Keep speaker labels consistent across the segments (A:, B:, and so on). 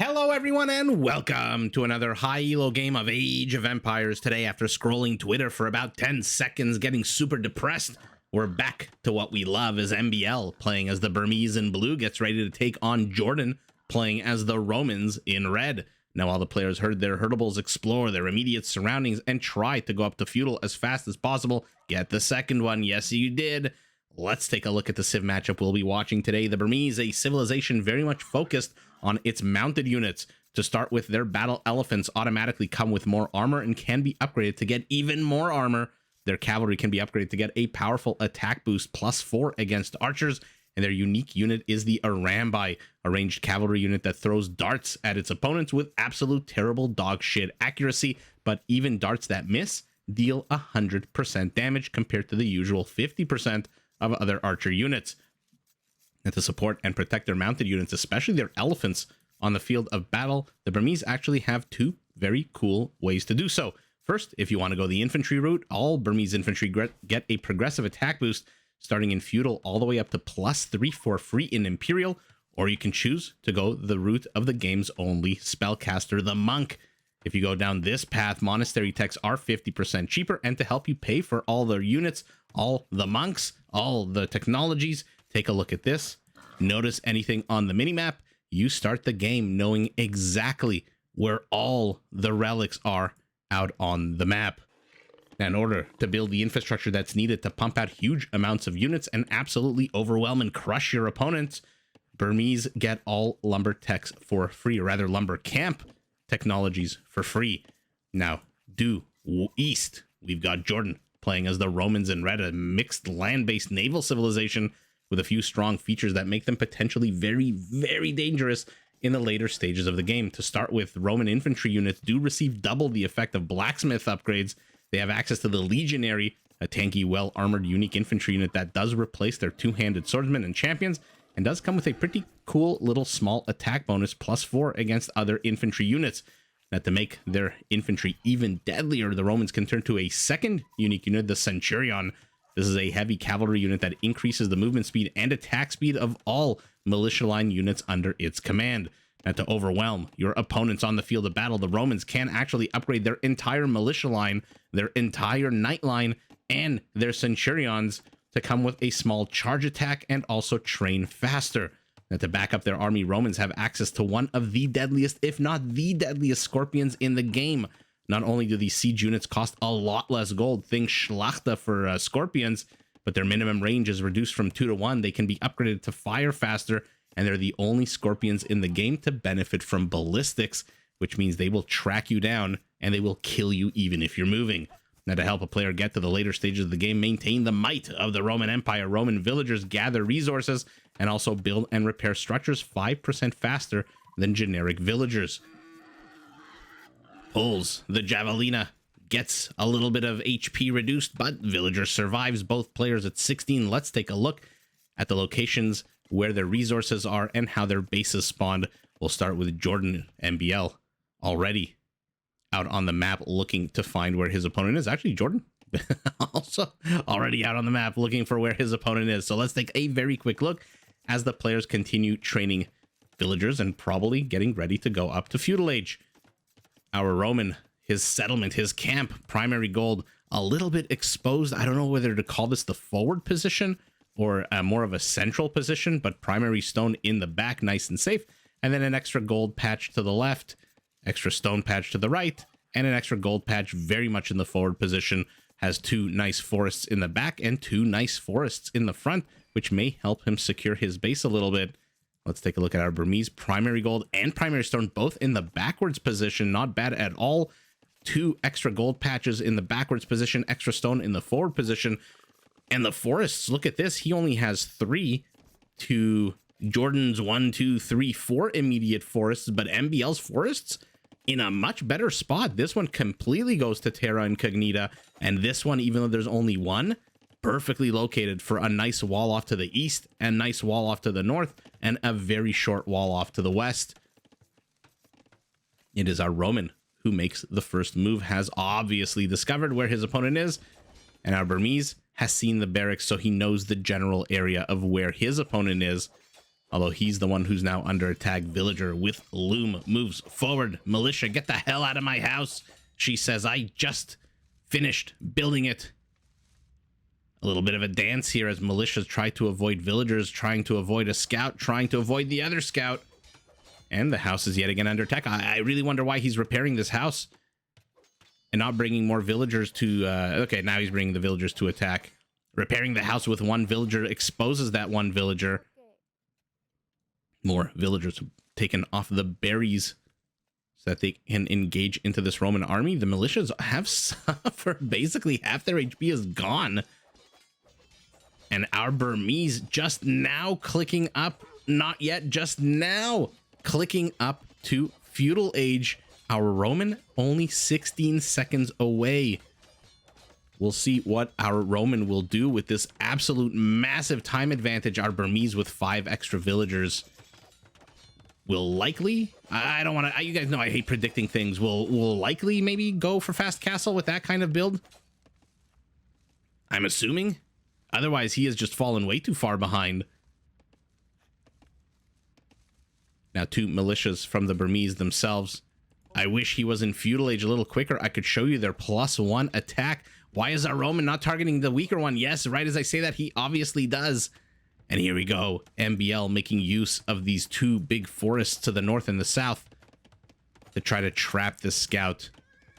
A: Hello everyone and welcome to another high elo game of Age of Empires. Today, after scrolling Twitter for about 10 seconds getting super depressed, we're back to what we love as MbL, playing as the Burmese in blue gets ready to take on JorDan, playing as the Romans in red. Now all the players heard their herdables explore their immediate surroundings and try to go up to Feudal as fast as possible. Get the second one, yes you did. Let's take a look at the Civ matchup we'll be watching today. The Burmese, a civilization very much focused on its mounted units. To start with, their battle elephants automatically come with more armor and can be upgraded to get even more armor. Their cavalry can be upgraded to get a powerful attack boost +4 against archers, and their unique unit is the Arambai, a ranged cavalry unit that throws darts at its opponents with absolute terrible dog shit accuracy, but even darts that miss deal 100% damage compared to the usual 50% of other archer units. And to support and protect their mounted units, especially their elephants on the field of battle, the Burmese actually have two very cool ways to do so. First, if you want to go the infantry route, all Burmese infantry get a progressive attack boost starting in Feudal all the way up to +3 for free in Imperial, or you can choose to go the route of the game's only spellcaster, the Monk. If you go down this path, monastery techs are 50% cheaper, and to help you pay for all their units, all the monks, all the technologies, take a look at this. Notice anything on the minimap, you start the game knowing exactly where all the relics are out on the map. Now, in order to build the infrastructure that's needed to pump out huge amounts of units and absolutely overwhelm and crush your opponents, Burmese get all lumber techs for free, or rather lumber camp technologies for free. Now, due east, we've got JorDan playing as the Romans in red, a mixed land-based naval civilization with a few strong features that make them potentially very, very dangerous in the later stages of the game. To start with, Roman infantry units do receive double the effect of blacksmith upgrades. They have access to the Legionary, a tanky, well-armored, unique infantry unit that does replace their two-handed swordsmen and champions, and does come with a pretty cool little small attack bonus +4 against other infantry units. Now, to make their infantry even deadlier, the Romans can turn to a second unique unit, the Centurion. This is a heavy cavalry unit that increases the movement speed and attack speed of all militia line units under its command. Now, to overwhelm your opponents on the field of battle, the Romans can actually upgrade their entire militia line, their entire knight line, and their Centurions to come with a small charge attack and also train faster. Now, to back up their army, Romans have access to one of the deadliest, if not the deadliest, scorpions in the game. Not only do these siege units cost a lot less gold, think Schlachter for scorpions, but their minimum range is reduced from 2 to 1. They can be upgraded to fire faster, and they're the only scorpions in the game to benefit from ballistics, which means they will track you down and they will kill you even if you're moving. Now, to help a player get to the later stages of the game, maintain the might of the Roman Empire, Roman villagers gather resources and also build and repair structures 5% faster than generic villagers. Pulls the Javelina, gets a little bit of HP reduced, but villager survives, both players at 16. Let's take a look at the locations where their resources are and how their bases spawned. We'll start with JorDan MbL, already out on the map looking to find where his opponent is. Actually, JorDan also already out on the map looking for where his opponent is. So let's take a very quick look as the players continue training villagers and probably getting ready to go up to Feudal Age. Our Roman, his settlement, his camp, primary gold, a little bit exposed. I don't know whether to call this the forward position or more of a central position, but primary stone in the back, nice and safe. And then an extra gold patch to the left, extra stone patch to the right, and an extra gold patch very much in the forward position. Has two nice forests in the back and two nice forests in the front, which may help him secure his base a little bit. Let's take a look at our Burmese, primary gold and primary stone, both in the backwards position. Not bad at all. Two extra gold patches in the backwards position, extra stone in the forward position. And the forests, look at this. He only has 3 to JorDan's 1, 2, 3, 4 immediate forests, but MbL's forests in a much better spot. This one completely goes to Terra Incognita, and this one, even though there's only one, perfectly located for a nice wall off to the east, and nice wall off to the north, and a very short wall off to the west. It is our Roman who makes the first move, has obviously discovered where his opponent is, and our Burmese has seen the barracks, so he knows the general area of where his opponent is. Although he's the one who's now under attack. Villager with loom moves forward. Militia, get the hell out of my house. She says, I just finished building it. A little bit of a dance here as militias try to avoid villagers, trying to avoid a scout, trying to avoid the other scout. And the house is yet again under attack. I really wonder why he's repairing this house and not bringing more villagers to... okay, now he's bringing the villagers to attack. Repairing the house with one villager exposes that one villager. More villagers taken off the berries so that they can engage into this Roman army. The militias have suffered. Basically, half their HP is gone. And our Burmese just now clicking up. Not yet, just now clicking up to Feudal Age. Our Roman only 16 seconds away. We'll see what our Roman will do with this absolute massive time advantage. Our Burmese with 5 extra villagers will likely, I don't want to, you guys know I hate predicting things, will likely maybe go for fast castle with that kind of build. I'm assuming. Otherwise, he has just fallen way too far behind. Now, 2 militias from the Burmese themselves. I wish he was in Feudal Age a little quicker. I could show you their +1 attack. Why is our Roman not targeting the weaker one? Yes, right as I say that, he obviously does. And here we go. MbL making use of these 2 big forests to the north and the south to try to trap this scout.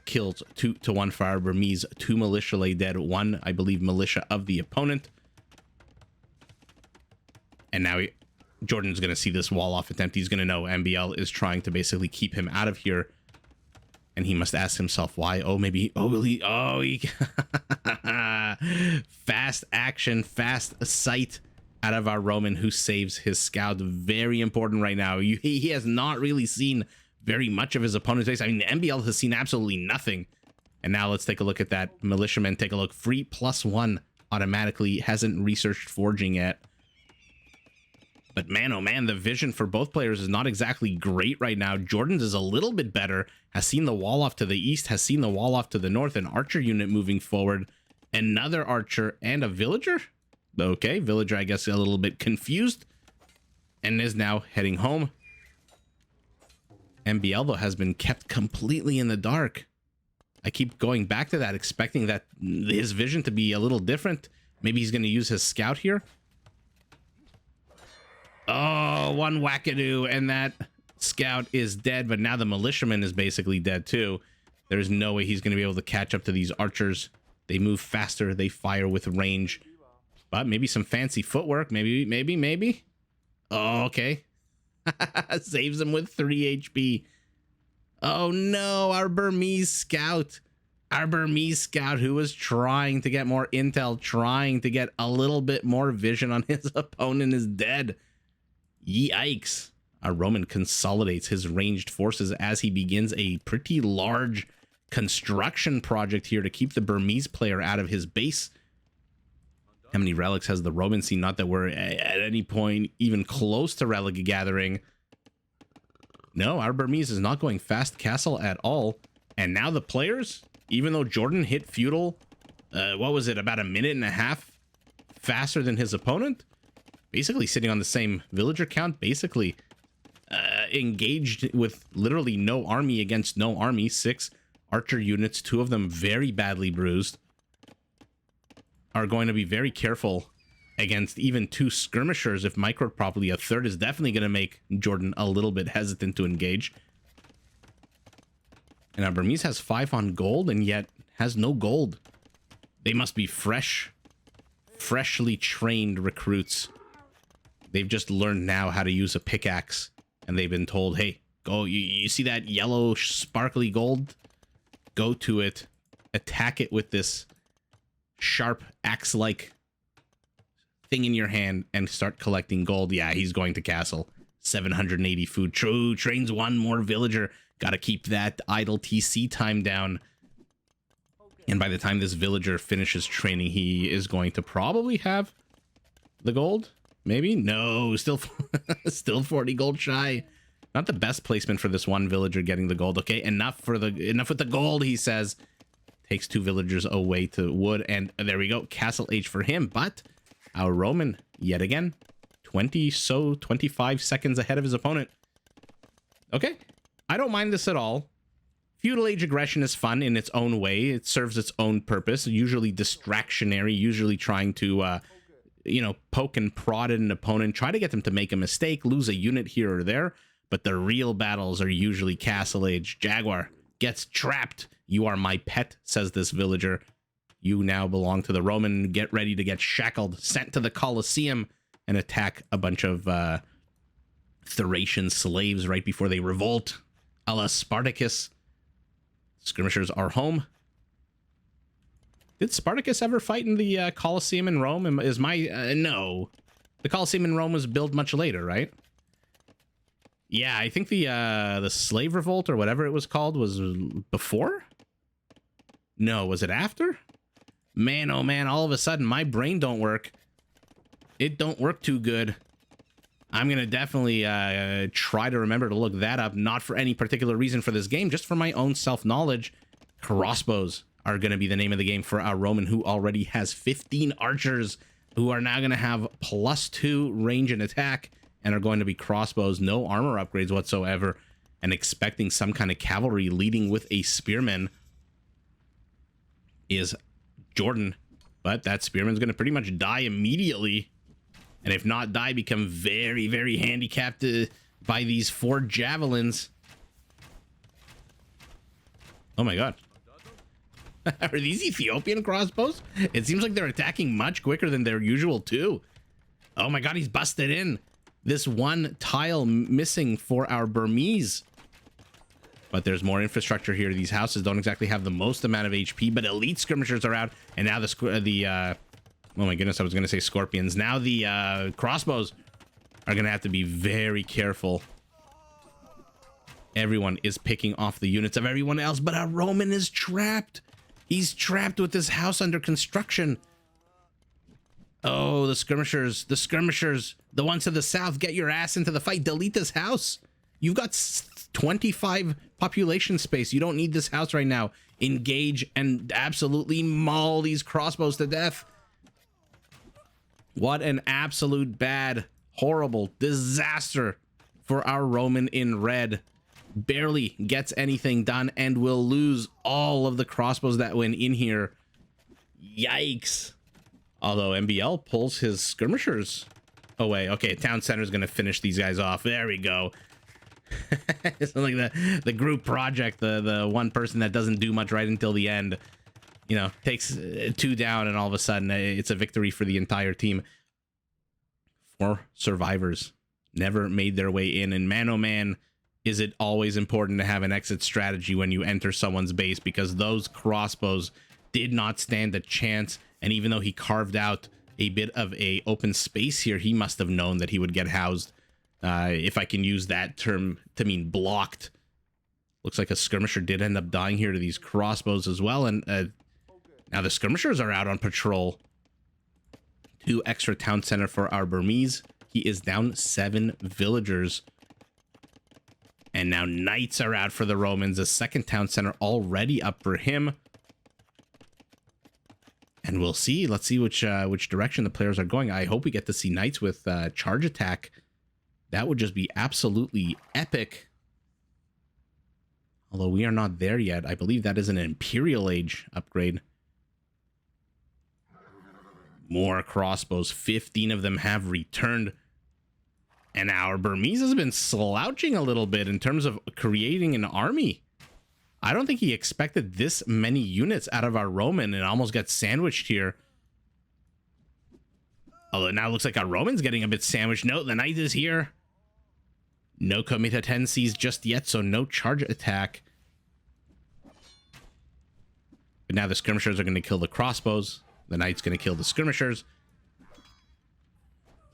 A: Killed 2 to 1 for our Burmese. 2 militia lay dead. 1, I believe, militia of the opponent. And now JorDan's going to see this wall off attempt. He's going to know MbL is trying to basically keep him out of here. And he must ask himself why. Oh, maybe. Oh, will he? Oh, he... Fast action, fast sight out of our Roman who saves his scout. Very important right now. He has not really seen very much of his opponent's base. I mean, the MbL has seen absolutely nothing. And now let's take a look at that. Militiamen, take a look. Free +1 automatically. Hasn't researched forging yet. But man, oh man, the vision for both players is not exactly great right now. JorDan's is a little bit better. Has seen the wall off to the east. Has seen the wall off to the north. An archer unit moving forward. Another archer and a villager. Okay, villager, I guess, a little bit confused. And is now heading home. MbL, though, has been kept completely in the dark. I keep going back to that, expecting that his vision to be a little different. Maybe he's going to use his scout here. Oh, one wackadoo, and that scout is dead, but now the militiaman is basically dead too. There's no way he's going to be able to catch up to these archers. They move faster, they fire with range. But maybe some fancy footwork, maybe. Oh, okay. Saves him with 3 HP. Oh no, our Burmese scout. Our Burmese scout who was trying to get more intel, trying to get a little bit more vision on his opponent is dead. Yikes. Our Roman consolidates his ranged forces as he begins a pretty large construction project here to keep the Burmese player out of his base. How many relics has the Roman seen? Not that we're at any point even close to relic gathering. No, our Burmese is not going fast castle at all. And now the players, even though JorDan hit feudal, what was it, about a minute and a half faster than his opponent? Basically sitting on the same villager count, basically engaged with literally no army against no army. 6 archer units, 2 of them very badly bruised. Are going to be very careful against even 2 skirmishers if microed properly. A 3rd is definitely going to make JorDan a little bit hesitant to engage. And our Burmese has 5 on gold and yet has no gold. They must be freshly trained recruits. They've just learned now how to use a pickaxe, and they've been told, hey, go, you see that yellow sparkly gold? Go to it, attack it with this sharp axe-like thing in your hand, and start collecting gold. Yeah, he's going to castle. 780 food. True, trains 1 more villager. Gotta keep that idle TC time down. And by the time this villager finishes training, he is going to probably have the gold. Maybe? No, still 40 gold shy. Not the best placement for this one villager getting the gold. Okay, enough with the gold, he says. Takes 2 villagers away to wood, and there we go. Castle Age for him, but our Roman, yet again, 25 seconds ahead of his opponent. Okay, I don't mind this at all. Feudal Age aggression is fun in its own way. It serves its own purpose, usually distractionary, usually trying to, you know, poke and prod at an opponent, try to get them to make a mistake, lose a unit here or there. But the real battles are usually Castle Age. Jaguar gets trapped. You are my pet, says this villager. You now belong to the Roman. Get ready to get shackled, sent to the Colosseum, and attack a bunch of Thracian slaves right before they revolt, a la Spartacus. Skirmishers are home. Did Spartacus ever fight in the Colosseum in Rome? Is my... no. The Colosseum in Rome was built much later, right? Yeah, I think the slave revolt or whatever it was called was before? No, was it after? Man, oh man, all of a sudden my brain don't work. It don't work too good. I'm going to definitely try to remember to look that up, not for any particular reason for this game, just for my own self-knowledge. Crossbows are going to be the name of the game for our Roman, who already has 15 archers, who are now going to have +2 range and attack, and are going to be crossbows, no armor upgrades whatsoever, and expecting some kind of cavalry leading with a spearman is JorDan. But that spearman's going to pretty much die immediately. And if not die, become very, very handicapped by these 4 javelins. Oh my god. Are these Ethiopian crossbows? It seems like they're attacking much quicker than their usual too. Oh my god, he's busted in. This one tile missing for our Burmese. But there's more infrastructure here. These houses don't exactly have the most amount of HP, but elite skirmishers are out. And now oh my goodness, I was going to say scorpions. Now the crossbows are going to have to be very careful. Everyone is picking off the units of everyone else, but our Roman is trapped. He's trapped with this house under construction. Oh, the skirmishers, the ones to the south, get your ass into the fight. Delete this house. You've got 25 population space. You don't need this house right now. Engage and absolutely maul these crossbows to death. What an absolute bad, horrible disaster for our Roman in red. Barely gets anything done and will lose all of the crossbows that went in here. Yikes. Although MbL pulls his skirmishers away. Okay, town center is going to finish these guys off. There we go. It's like the group project, the one person that doesn't do much right until the end, you know, takes 2 down, and all of a sudden it's a victory for the entire team. 4 survivors never made their way in, and man oh man, is it always important to have an exit strategy when you enter someone's base, because those crossbows did not stand a chance. And even though he carved out a bit of a open space here, he must have known that he would get housed, if I can use that term to mean blocked. Looks like a skirmisher did end up dying here to these crossbows as well. And now the skirmishers are out on patrol. 2 extra town center for our Burmese. He is down 7 villagers. And now knights are out for the Romans. A second town center already up for him. And we'll see. Let's see which direction the players are going. I hope we get to see knights with charge attack. That would just be absolutely epic. Although we are not there yet. I believe that is an Imperial Age upgrade. More crossbows. 15 of them have returned. And our Burmese has been slouching a little bit in terms of creating an army. I don't think he expected this many units out of our Roman, and almost got sandwiched here. Although now it looks like our Roman's getting a bit sandwiched. No, the knight is here. No comitatenses just yet, so no charge attack. But now the skirmishers are going to kill the crossbows. The knight's going to kill the skirmishers.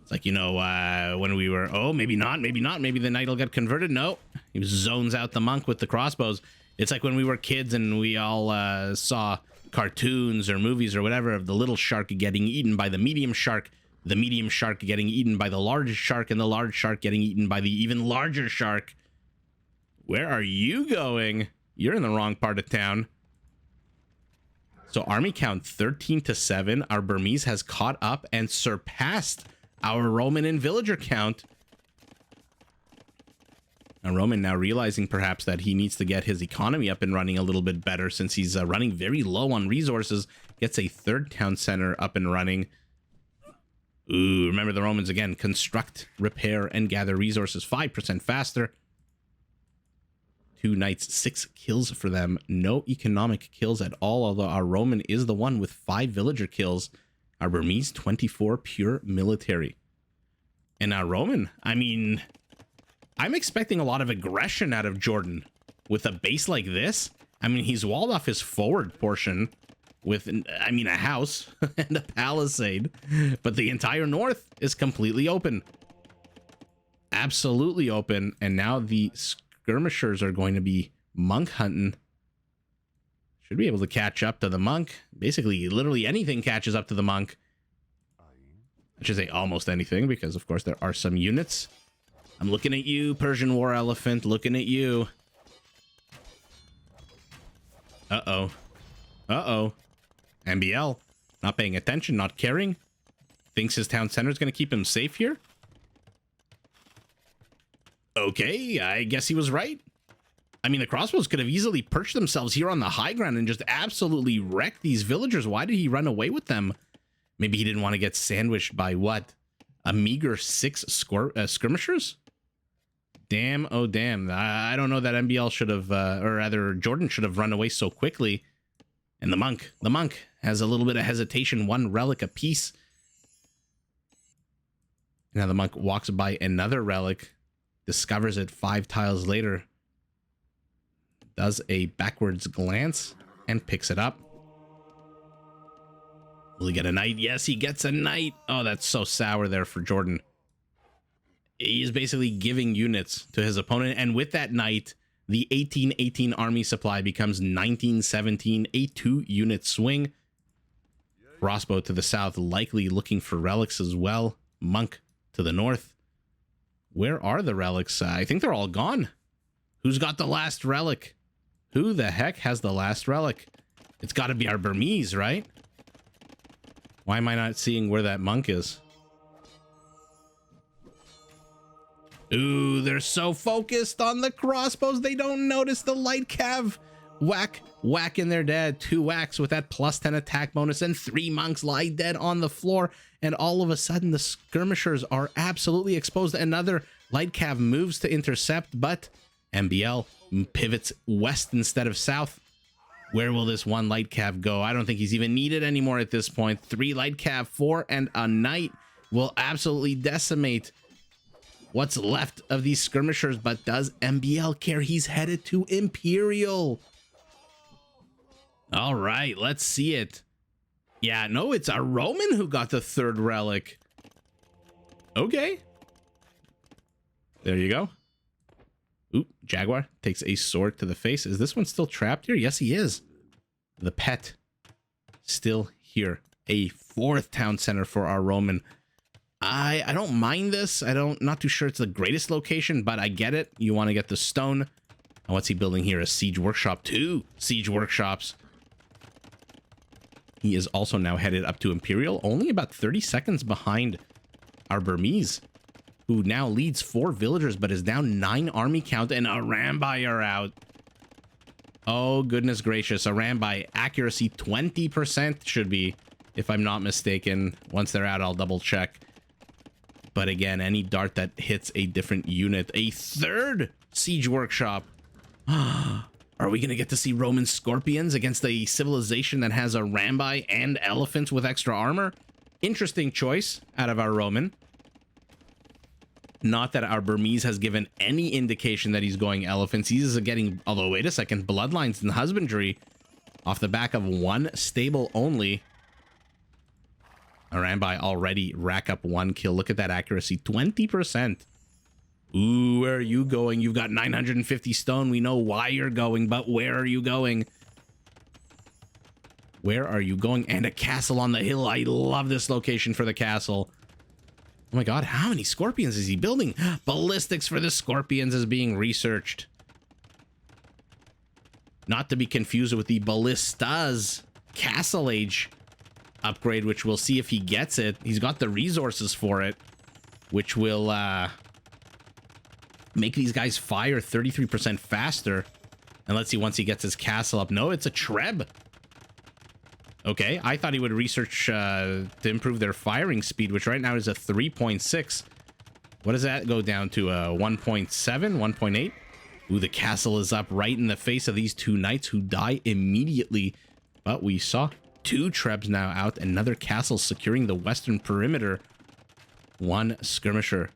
A: It's like, you know, when we were... Oh, maybe not, maybe not. Maybe the knight will get converted. No, he zones out the monk with the crossbows. It's like when we were kids and we all saw cartoons or movies or whatever of the little shark getting eaten by the medium shark getting eaten by the large shark, and the large shark getting eaten by the even larger shark. Where are you going? You're in the wrong part of town. So army count 13-7. Our Burmese has caught up and surpassed our Roman and villager count. Now, Roman now realizing perhaps that he needs to get his economy up and running a little bit better since he's running very low on resources. Gets a third town center up and running. Ooh, remember the Romans again. Construct, repair, and gather resources 5% faster. 2 knights, 6 kills for them. No economic kills at all, although our Roman is the one with 5 villager kills. Our Burmese, 24 pure military. And our Roman, I mean, I'm expecting a lot of aggression out of JorDan with a base like this. I mean, he's walled off his forward portion with, I mean, a house and a palisade, but the entire north is completely open. Absolutely open. And now the skirmishers are going to be monk hunting. Should be able to catch up to the monk. Basically, literally anything catches up to the monk. I should say almost anything, because of course there are some units. I'm looking at you, Persian War Elephant, looking at you. Uh-oh. Uh-oh. MbL, not paying attention, not caring. Thinks his town center is going to keep him safe here. Okay, I guess he was right. I mean, the crossbows could have easily perched themselves here on the high ground and just absolutely wrecked these villagers. Why did he run away with them? Maybe he didn't want to get sandwiched by what? A meager 6 skirmishers? Damn, oh damn. I don't know that MbL should have, or rather JorDan should have run away so quickly. And the monk has a little bit of hesitation, 1 relic apiece. Now the monk walks by another relic, discovers it 5 tiles later, does a backwards glance, and picks it up. Will he get a knight? Yes, he gets a knight. Oh, that's so sour there for JorDan. He's basically giving units to his opponent, and with that knight, the 1818 army supply becomes 1917, a 2-unit swing. Crossbow to the south, likely looking for relics as well. Monk to the north. Where are the relics? I think they're all gone. Who's got the last relic? Who the heck has the last relic? It's got to be our Burmese, right? Why am I not seeing where that monk is? Ooh, they're so focused on the crossbows, they don't notice the light cav. Whack, whack, and they're dead. 2 whacks with that +10 attack bonus, and 3 monks lie dead on the floor. And all of a sudden, the skirmishers are absolutely exposed. Another light cav moves to intercept, but MbL pivots west instead of south. Where will this 1 light cav go? I don't think he's even needed anymore at this point. 3 light cav, 4, and a knight will absolutely decimate what's left of these skirmishers. But does MbL care? He's headed to Imperial. All right, let's see it. Yeah, no, it's a Roman who got the 3rd relic. Okay. There you go. Oop, Jaguar takes a sword to the face. Is this one still trapped here? Yes, he is. The pet still here. A 4th town center for our Roman. I don't mind this. Not too sure it's the greatest location, but I get it. You want to get the stone. And what's he building here? A siege workshop. 2 siege workshops. He is also now headed up to Imperial, only about 30 seconds behind our Burmese, who now leads 4 villagers, but is down 9 army count, and Arambai are out. Oh, goodness gracious. Arambai accuracy 20% should be, if I'm not mistaken. Once they're out, I'll double check. But again, any dart that hits a different unit. A 3rd siege workshop. Are we going to get to see Roman scorpions against a civilization that has a Arambai and elephants with extra armor? Interesting choice out of our Roman. Not that our Burmese has given any indication that he's going elephants. He's getting, although wait a second, bloodlines and husbandry off the back of 1 stable only. Arambai already rack up 1 kill. Look at that accuracy, 20%. Ooh, where are you going? You've got 950 stone. We know why you're going, but where are you going? Where are you going? And a castle on the hill. I love this location for the castle. Oh my god, how many scorpions is he building? Ballistics for the scorpions is being researched. Not to be confused with the ballistas Castle Age upgrade, which we'll see if he gets it. He's got the resources for it. which will make these guys fire 33% faster. And let's see once he gets his castle up. No, it's a Treb. Okay, I thought he would research to improve their firing speed, which right now is a 3.6. What does that go down to? 1.7, 1.8? Ooh, the castle is up right in the face of these two knights who die immediately. But we saw two Trebs now out. Another castle securing the western perimeter. One skirmisher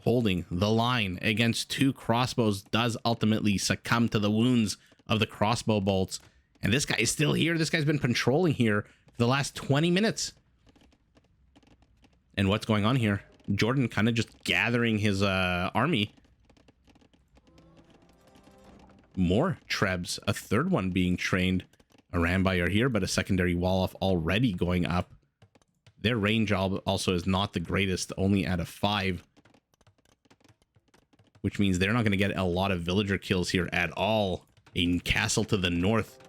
A: holding the line against two crossbows does ultimately succumb to the wounds of the crossbow bolts. And this guy is still here. This guy's been patrolling here for the last 20 minutes. And what's going on here? JorDan kind of just gathering his army. More Trebs. A third one being trained. A Rambai are here, but a secondary wall-off already going up. Their range also is not the greatest, only at a 5. Which means they're not going to get a lot of villager kills here at all. A castle to the north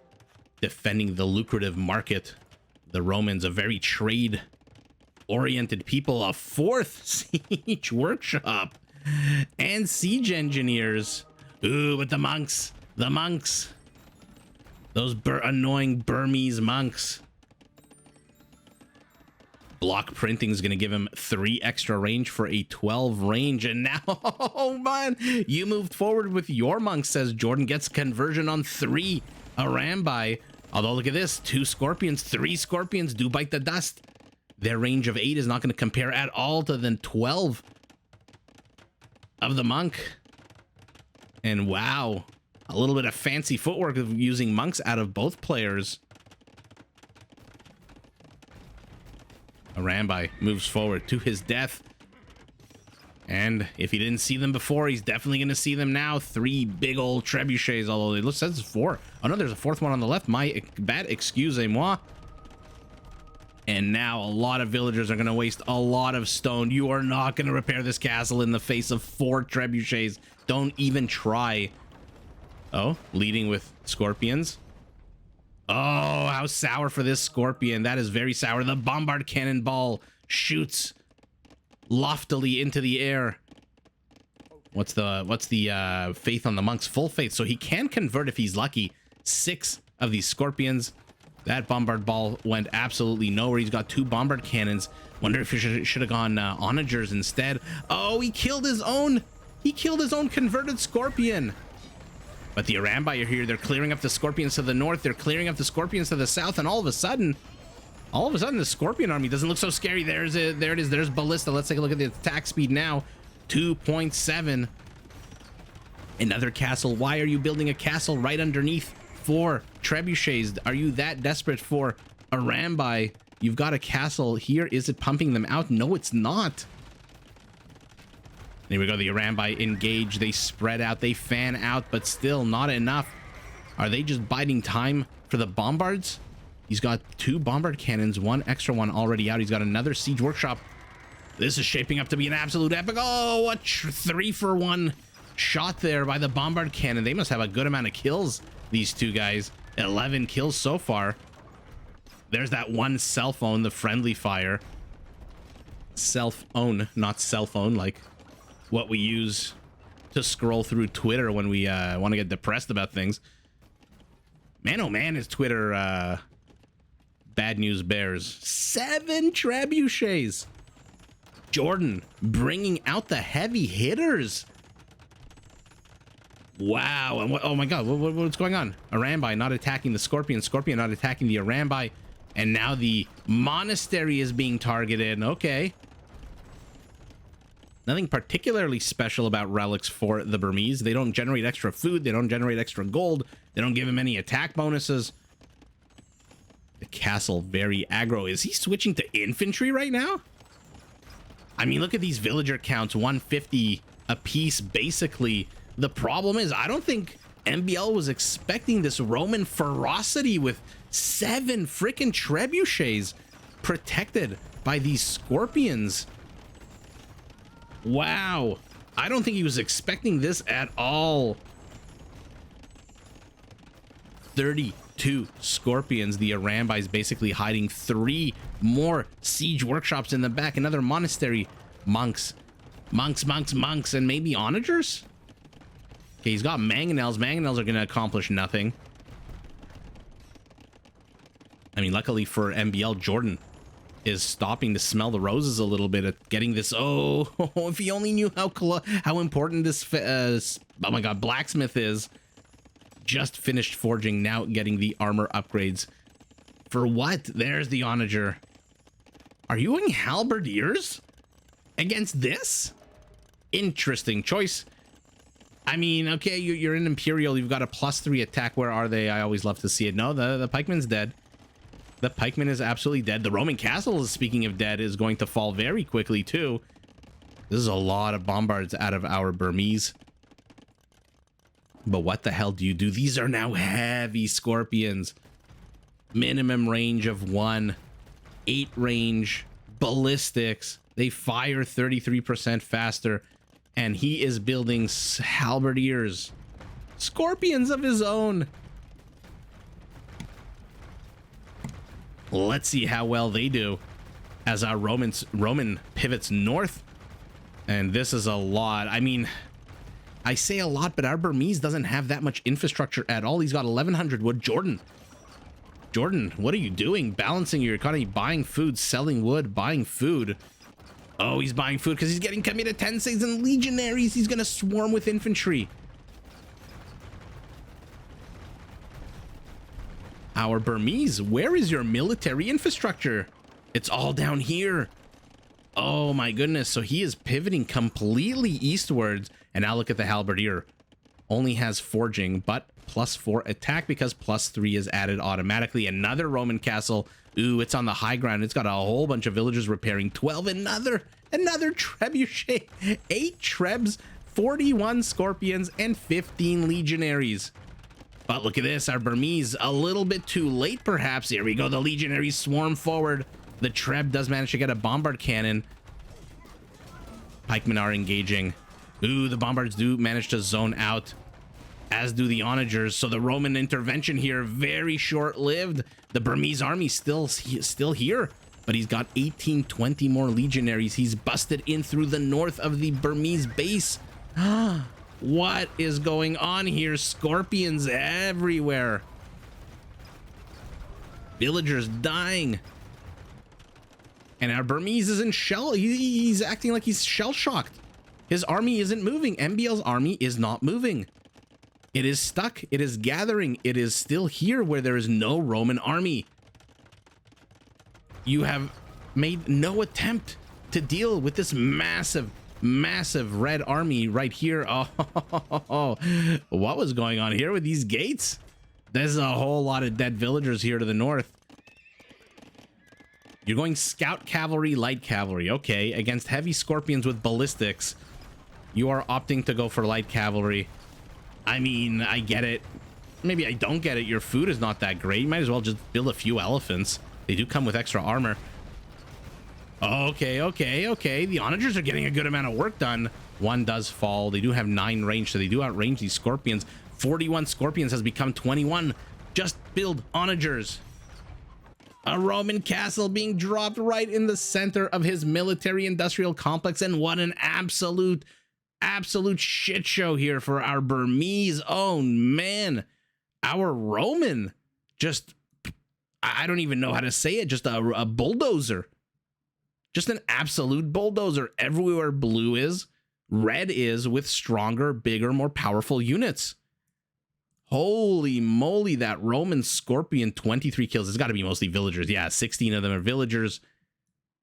A: defending the lucrative market. The Romans, a very trade-oriented people. A fourth siege workshop. And siege engineers. Ooh, with the monks. The monks. Those annoying Burmese monks. Block printing is going to give him 3 extra range for a 12 range. And now, oh man, you moved forward with your monks, says JorDan. Gets conversion on 3. A Rambai. Although look at this, 2 scorpions, 3 scorpions do bite the dust. Their range of 8 is not going to compare at all to the 12 of the monk. And wow, a little bit of fancy footwork of using monks out of both players. A Rambai moves forward to his death. And if he didn't see them before, he's definitely going to see them now. 3 big old trebuchets, although it says it's 4. Oh no, there's a 4th one on the left. My bad, excusez-moi. And now a lot of villagers are going to waste a lot of stone. You are not going to repair this castle in the face of 4 trebuchets. Don't even try. Oh, leading with scorpions. Oh, how sour for this scorpion. That is very sour. The bombard cannonball shoots loftily into the air. What's the faith on the monks? Full faith, so he can convert if he's lucky. 6 of these scorpions. That bombard ball went absolutely nowhere. He's got 2 bombard cannons. Wonder if he should have gone onagers instead. Oh, he killed his own. He killed his own converted scorpion. But the Arambai are here. They're clearing up the scorpions to the north. They're clearing up the scorpions to the south. And all of a sudden, the scorpion army doesn't look so scary. There it is. There's Ballista. Let's take a look at the attack speed now. 2.7. Another castle. Why are you building a castle right underneath 4 trebuchets? Are you that desperate for a Rambai? You've got a castle here. Is it pumping them out? No, it's not. There we go. The Arambai engage. They spread out. They fan out, but still not enough. Are they just biding time for the bombards? He's got 2 bombard cannons, 1 extra one already out. He's got another siege workshop. This is shaping up to be an absolute epic. Oh, a 3-for-1 shot there by the bombard cannon. They must have a good amount of kills, these 2 guys. 11 kills so far. There's that one cell phone, the friendly fire. Self-own, not cell phone, like what we use to scroll through Twitter when we want to get depressed about things. Man, oh man, is Twitter bad news bears. 7 trebuchets. JorDan bringing out the heavy hitters. Wow. And oh my god, what's going on? Arambai not attacking the scorpion. Scorpion not attacking the Arambai. And now the monastery is being targeted. Okay. Nothing particularly special about relics for the Burmese. They don't generate extra food. They don't generate extra gold. They don't give him any attack bonuses. The castle, very aggro. Is he switching to infantry right now? I mean, look at these villager counts. 150 apiece, basically. The problem is, I don't think MbL was expecting this Roman ferocity with 7 freaking trebuchets protected by these scorpions. Wow. I don't think he was expecting this at all. 32 scorpions. The Arambai is basically hiding 3 more siege workshops in the back. Another monastery Monks. Monks, and maybe onagers? Okay, he's got mangonels. Mangonels are going to accomplish nothing. I mean, luckily for MbL, JorDan is stopping to smell the roses a little bit at getting this. Oh, if he only knew how important this, oh my god, blacksmith is. Just finished forging, now getting the armor upgrades. For what? There's the onager. Are you going halberdiers against this? Interesting choice. I mean, okay, you're in Imperial. You've got a +3 attack. Where are they? I always love to see it. No, the pikeman's dead. The pikeman is absolutely dead. The Roman castle, speaking of dead, is going to fall very quickly too. This is a lot of bombards out of our Burmese. But what the hell do you do? These are now heavy scorpions. Minimum range of 1. 8 range. Ballistics. They fire 33% faster. And he is building halberdiers. Scorpions of his own. Let's see how well they do as our Roman pivots north. And this is a lot. I mean, I say a lot, but our Burmese doesn't have that much infrastructure at all. He's got 1,100 wood. JorDan, what are you doing? Balancing your economy, buying food, selling wood, buying food. Oh, he's buying food because he's getting committed tenseis and legionaries. He's going to swarm with infantry. Our Burmese, where is your military infrastructure? It's all down here. Oh my goodness. So he is pivoting completely eastwards. And now look at the halberdier. Only has forging, but +4 attack because +3 is added automatically. Another Roman castle. Ooh, it's on the high ground. It's got a whole bunch of villagers repairing. 12. Another trebuchet. 8 trebs, 41 scorpions, and 15 legionaries. But look at this, our Burmese, a little bit too late perhaps. Here we go, the legionaries swarm forward. The Treb does manage to get a bombard cannon. Pikemen are engaging. Ooh, the bombards do manage to zone out, as do the onagers. So the Roman intervention here, very short-lived. The Burmese army still here, but he's got 18, 20 more legionaries. He's busted in through the north of the Burmese base. What is going on here? Scorpions everywhere. Villagers dying. And our Burmese is in shell. He's acting like he's shell-shocked. His army isn't moving. MbL's army is not moving. It is stuck. It is gathering. It is still here where there is no Roman army. You have made no attempt to deal with this massive red army right here. Oh, what was going on here with these gates? There's a whole lot of dead villagers here to the north. You're going scout cavalry, light cavalry. Okay, against heavy scorpions with ballistics, you are opting to go for light cavalry. I mean, I get it. Maybe I don't get it. Your food is not that great. You might as well just build a few elephants. They do come with extra armor. Okay. The onagers are getting a good amount of work done. 1 does fall. They do have 9 range, so they do outrange these scorpions. 41 scorpions has become 21. Just build onagers. A Roman castle being dropped right in the center of his military industrial complex. And what an absolute shit show here for our Burmese. Oh man, our Roman, just, I don't even know how to say it. Just a bulldozer. Just an absolute bulldozer. Everywhere blue is, red is, with stronger, bigger, more powerful units. Holy moly, that Roman Scorpion, 23 kills. It's got to be mostly villagers. Yeah, 16 of them are villagers.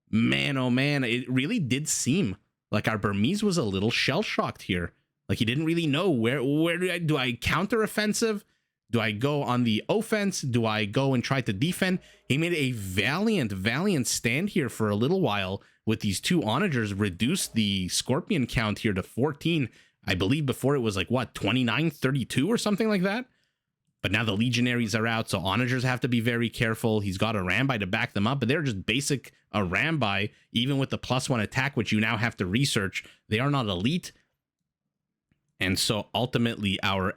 A: Man, oh man, it really did seem like our Burmese was a little shell-shocked here. Like he didn't really know where do I counter-offensive? Do I go on the offense? Do I go and try to defend? He made a valiant stand here for a little while with these 2 onagers, reduced the scorpion count here to 14. I believe before it was like, what, 29, 32 or something like that? But now the legionaries are out, so onagers have to be very careful. He's got a Rambai to back them up, but they're just basic a Rambai, even with the +1 attack, which you now have to research. They are not elite. And so ultimately our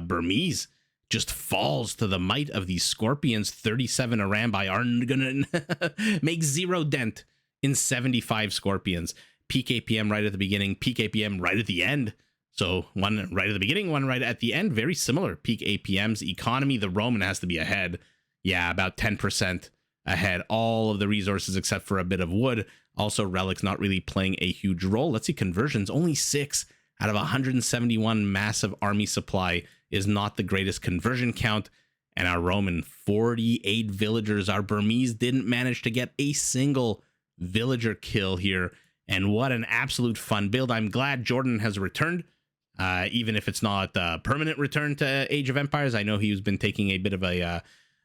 A: Burmese just falls to the might of these scorpions. 37 Arambai are gonna make 0 dent in 75 Scorpions. Peak APM right at the beginning, peak APM right at the end. So one right at the beginning, one right at the end. Very similar peak APMs. Economy, the Roman has to be ahead. Yeah, about 10% ahead. All of the resources except for a bit of wood. Also, relics not really playing a huge role. Let's see, conversions, only 6 out of 171 massive army supply is not the greatest conversion count. And our Roman, 48 villagers. Our Burmese didn't manage to get a single villager kill here. And what an absolute fun build. I'm glad JorDan has returned, even if it's not a permanent return to Age of Empires. I know he's been taking a bit of a,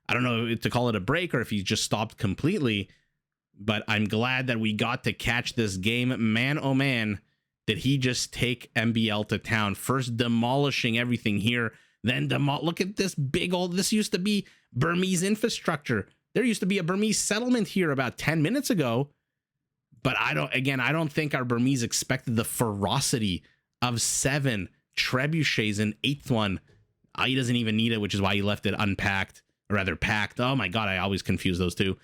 A: I don't know to call it a break or if he's just stopped completely. But I'm glad that we got to catch this game. Man, oh man, did he just take MbL to town. First demolishing everything here, then look at this big old, this used to be Burmese infrastructure. There used to be a Burmese settlement here about 10 minutes ago. But I don't think our Burmese expected the ferocity of 7 trebuchets in 8th one. He doesn't even need it, which is why he left it unpacked, or rather packed. Oh my God, I always confuse those two.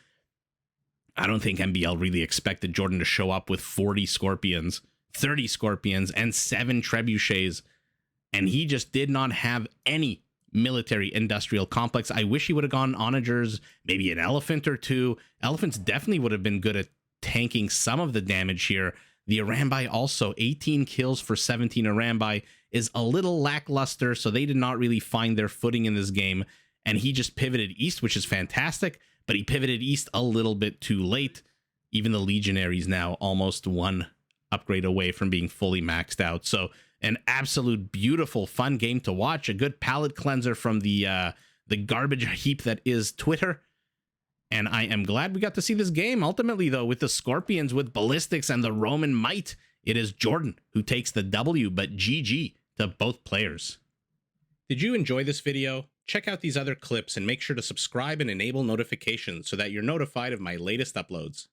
A: I don't think MbL really expected JorDan to show up with 40 Scorpions, 30 Scorpions, and 7 trebuchets. And he just did not have any military industrial complex. I wish he would have gone onagers, maybe an elephant or 2. Elephants definitely would have been good at tanking some of the damage here. The Arambai also 18 kills for 17 Arambai is a little lackluster, so they did not really find their footing in this game. And he just pivoted east, which is fantastic, but he pivoted east a little bit too late. Even the Legionaries now almost 1 upgrade away from being fully maxed out. So an absolute beautiful, fun game to watch. A good palate cleanser from the garbage heap that is Twitter. And I am glad we got to see this game. Ultimately, though, with the Scorpions, with Ballistics, and the Roman Might, it is JorDan who takes the W, but GG to both players. Did you enjoy this video? Check out these other clips and make sure to subscribe and enable notifications so that you're notified of my latest uploads.